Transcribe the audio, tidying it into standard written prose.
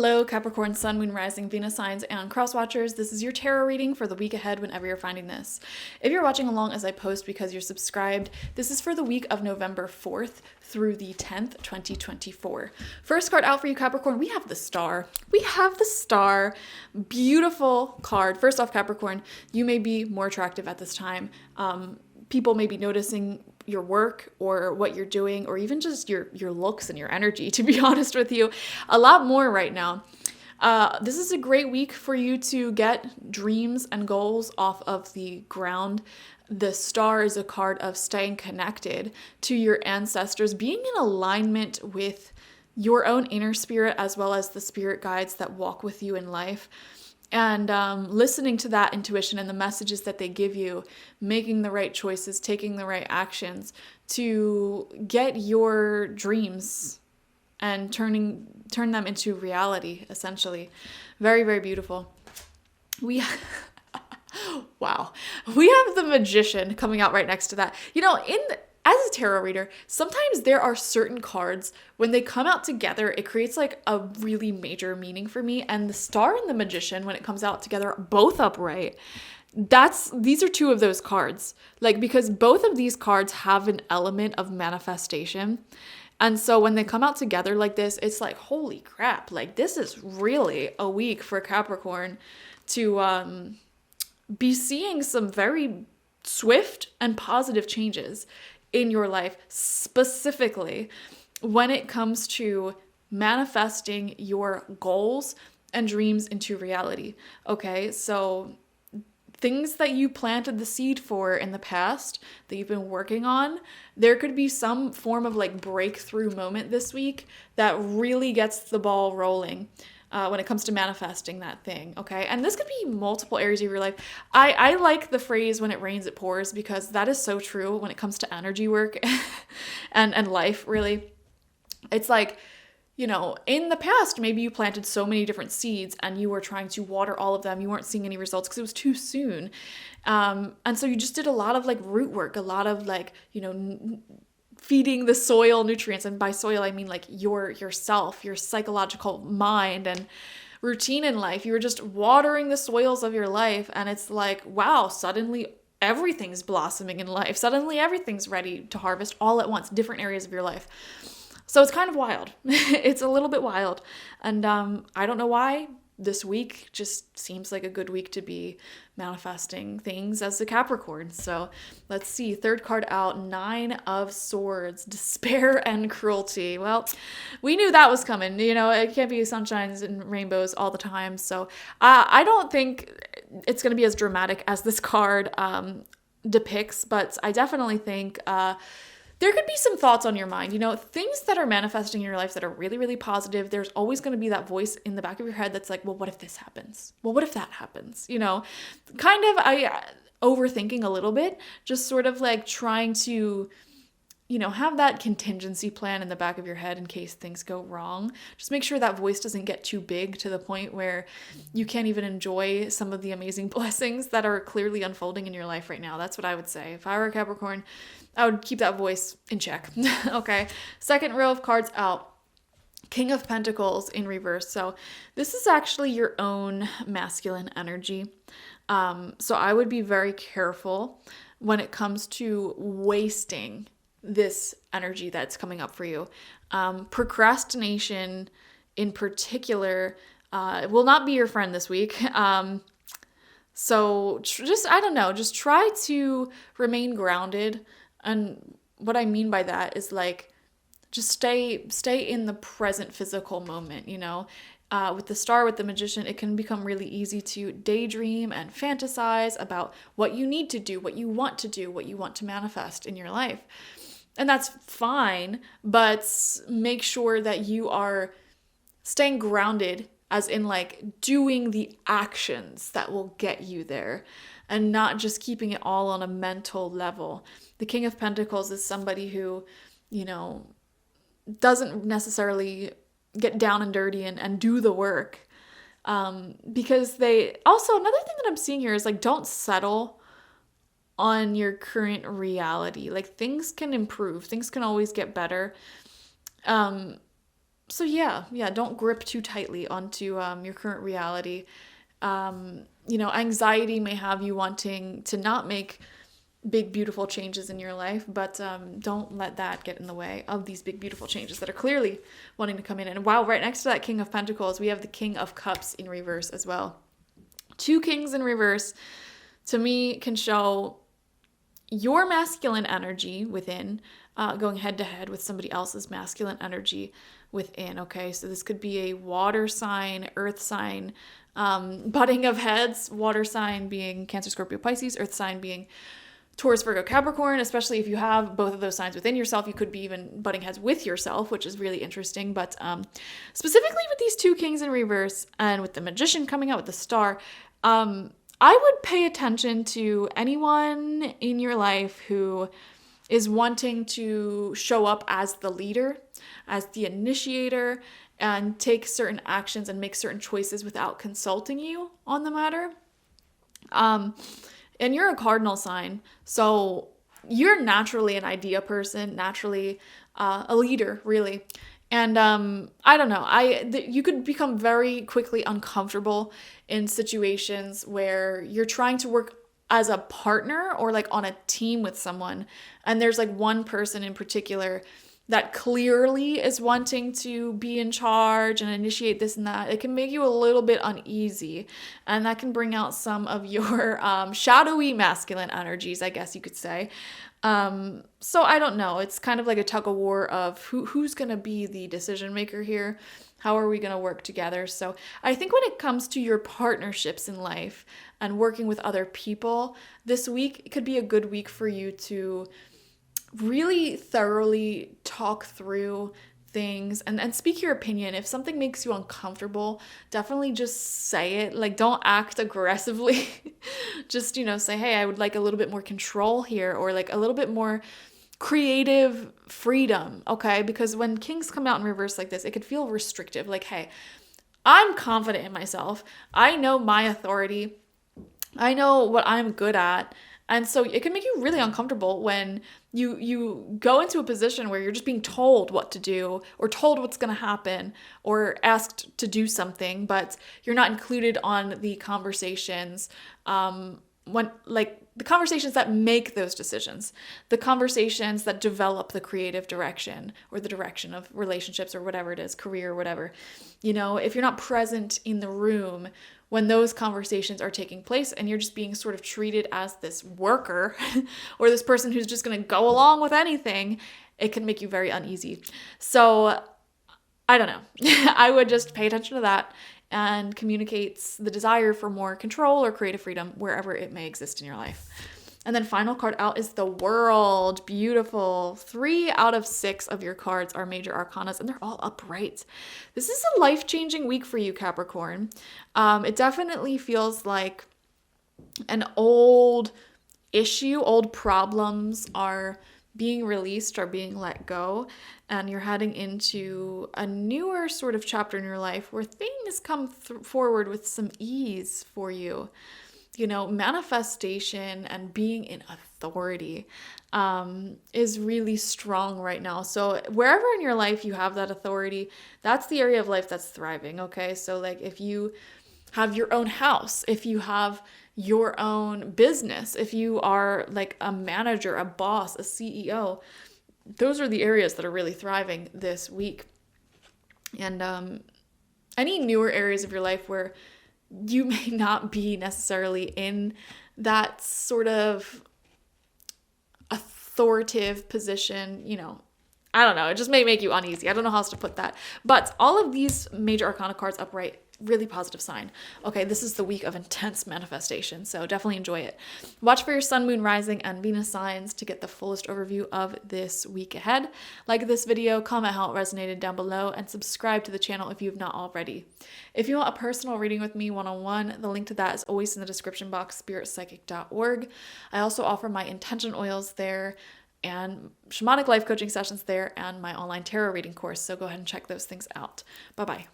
Hello, Capricorn, Sun, Moon, Rising, Venus signs, and cross watchers. This is your tarot reading for the week ahead whenever you're finding this. If you're watching along as I post because you're subscribed, this is for the week of November 4th through the 10th, 2024. First card out for you, Capricorn, we have the Star. We have the Star. Beautiful card. First off, Capricorn, you may be more attractive at this time. People may be noticing your work or what you're doing, or even just your looks and your energy, to be honest with you, a lot more right now. This is a great week for you to get dreams and goals off of the ground. The Star is a card of staying connected to your ancestors, being in alignment with your own inner spirit as well as the spirit guides that walk with you in life. And listening to that intuition and the messages that they give you, making the right choices, taking the right actions to get your dreams and turn them into reality, essentially. Very, very beautiful. Wow. We have the Magician coming out right next to that. You know, as a tarot reader, sometimes there are certain cards, when they come out together, it creates like a really major meaning for me. And the Star and the Magician, when it comes out together, both upright, these are two of those cards. Like, because both of these cards have an element of manifestation. And so when they come out together like this, it's like, holy crap, like this is really a week for Capricorn to be seeing some very swift and positive changes in your life, specifically when it comes to manifesting your goals and dreams into reality. Okay, so things that you planted the seed for in the past that you've been working on, there could be some form of like breakthrough moment this week that really gets the ball rolling when it comes to manifesting that thing, okay? And this could be multiple areas of your life. I like the phrase, when it rains, it pours, because that is so true when it comes to energy work and life, really. It's like, you know, in the past, maybe you planted so many different seeds and you were trying to water all of them. You weren't seeing any results because it was too soon. And so you just did a lot of like root work, a lot of like, you know, feeding the soil nutrients. And by soil, I mean like yourself, your psychological mind and routine in life. You were just watering the soils of your life. And it's like, wow, suddenly everything's blossoming in life. Suddenly everything's ready to harvest all at once, different areas of your life. So it's kind of wild. It's a little bit wild. And I don't know why. This week just seems like a good week to be manifesting things as a Capricorn. So let's see. Third card out, 9 of Swords, despair and cruelty. Well, we knew that was coming. You know, it can't be sunshines and rainbows all the time. So I don't think it's going to be as dramatic as this card depicts, but I definitely think there could be some thoughts on your mind, you know, things that are manifesting in your life that are really, really positive. There's always going to be that voice in the back of your head that's like, well, what if this happens? Well, what if that happens? You know, kind of overthinking a little bit, just sort of like trying to, you know, have that contingency plan in the back of your head in case things go wrong. Just make sure that voice doesn't get too big to the point where you can't even enjoy some of the amazing blessings that are clearly unfolding in your life right now. That's what I would say. If I were a Capricorn, I would keep that voice in check. Okay. Second row of cards out. King of Pentacles in reverse. So this is actually your own masculine energy. So I would be very careful when it comes to wasting this energy that's coming up for you. Procrastination in particular will not be your friend this week. So I don't know, just try to remain grounded. And what I mean by that is like, just stay in the present physical moment, you know. With the Star, with the Magician, it can become really easy to daydream and fantasize about what you need to do, what you want to do, what you want to manifest in your life. And that's fine, but make sure that you are staying grounded, as in like doing the actions that will get you there and not just keeping it all on a mental level. The King of Pentacles is somebody who, you know, doesn't necessarily get down and dirty and do the work. Because another thing that I'm seeing here is like, don't settle on your current reality. Like, things can improve. Things can always get better. So yeah, don't grip too tightly onto your current reality. Anxiety may have you wanting to not make big, beautiful changes in your life, but don't let that get in the way of these big, beautiful changes that are clearly wanting to come in. And wow, right next to that King of Pentacles, we have the King of Cups in reverse as well. Two kings in reverse, to me, can show your masculine energy within going head to head with somebody else's masculine energy within. Okay, so this could be a water sign, earth sign, butting of heads, water sign being Cancer, Scorpio, Pisces, earth sign being Taurus, Virgo, Capricorn. Especially if you have both of those signs within yourself, you could be even butting heads with yourself, which is really interesting. But specifically with these two kings in reverse and with the Magician coming out with the star, I would pay attention to anyone in your life who is wanting to show up as the leader, as the initiator, and take certain actions and make certain choices without consulting you on the matter. And you're a cardinal sign, so you're naturally an idea person, naturally a leader, really. And I don't know, you could become very quickly uncomfortable in situations where you're trying to work as a partner or like on a team with someone, and there's like one person in particular that clearly is wanting to be in charge and initiate this and that. It can make you a little bit uneasy, and that can bring out some of your shadowy masculine energies, I guess you could say. So I don't know. It's kind of like a tug of war of who's going to be the decision maker here. How are we going to work together? So I think when it comes to your partnerships in life and working with other people, this week could be a good week for you to really thoroughly talk through things and speak your opinion. If something makes you uncomfortable, definitely just say it. Like, don't act aggressively. Just, say, hey, I would like a little bit more control here, or like a little bit more creative freedom, okay? Because when kings come out in reverse like this, it could feel restrictive. Like, hey, I'm confident in myself. I know my authority. I know what I'm good at. And so it can make you really uncomfortable when you go into a position where you're just being told what to do, or told what's going to happen, or asked to do something, but you're not included on the conversations, the conversations that make those decisions, the conversations that develop the creative direction or the direction of relationships or whatever it is, career or whatever. If you're not present in the room when those conversations are taking place, and you're just being sort of treated as this worker or this person who's just going to go along with anything, it can make you very uneasy. So I don't know. I would just pay attention to that and communicates the desire for more control or creative freedom wherever it may exist in your life. And then final card out is the World. Beautiful. 3 out of 6 of your cards are major arcanas, and they're all upright. This is a life-changing week for you, Capricorn. It definitely feels like an old issue, old problems are being released, are being let go, and you're heading into a newer sort of chapter in your life where things come forward with some ease for you. Manifestation and being in authority is really strong right now. So wherever in your life you have that authority, that's the area of life that's thriving, okay? So like if you have your own house, if you have your own business, if you are like a manager, a boss, a CEO, those are the areas that are really thriving this week. And any newer areas of your life where you may not be necessarily in that sort of authoritative position, I don't know. It just may make you uneasy. I don't know how else to put that. But all of these major arcana cards upright, really positive sign. Okay, this is the week of intense manifestation, so definitely enjoy it. Watch for your sun, moon, rising, and Venus signs to get the fullest overview of this week ahead. Like this video, comment how it resonated down below, and subscribe to the channel if you have not already. If you want a personal reading with me one-on-one, the link to that is always in the description box, spiritpsychic.org. I also offer my intention oils there, and shamanic life coaching sessions there, and my online tarot reading course, so go ahead and check those things out. Bye-bye.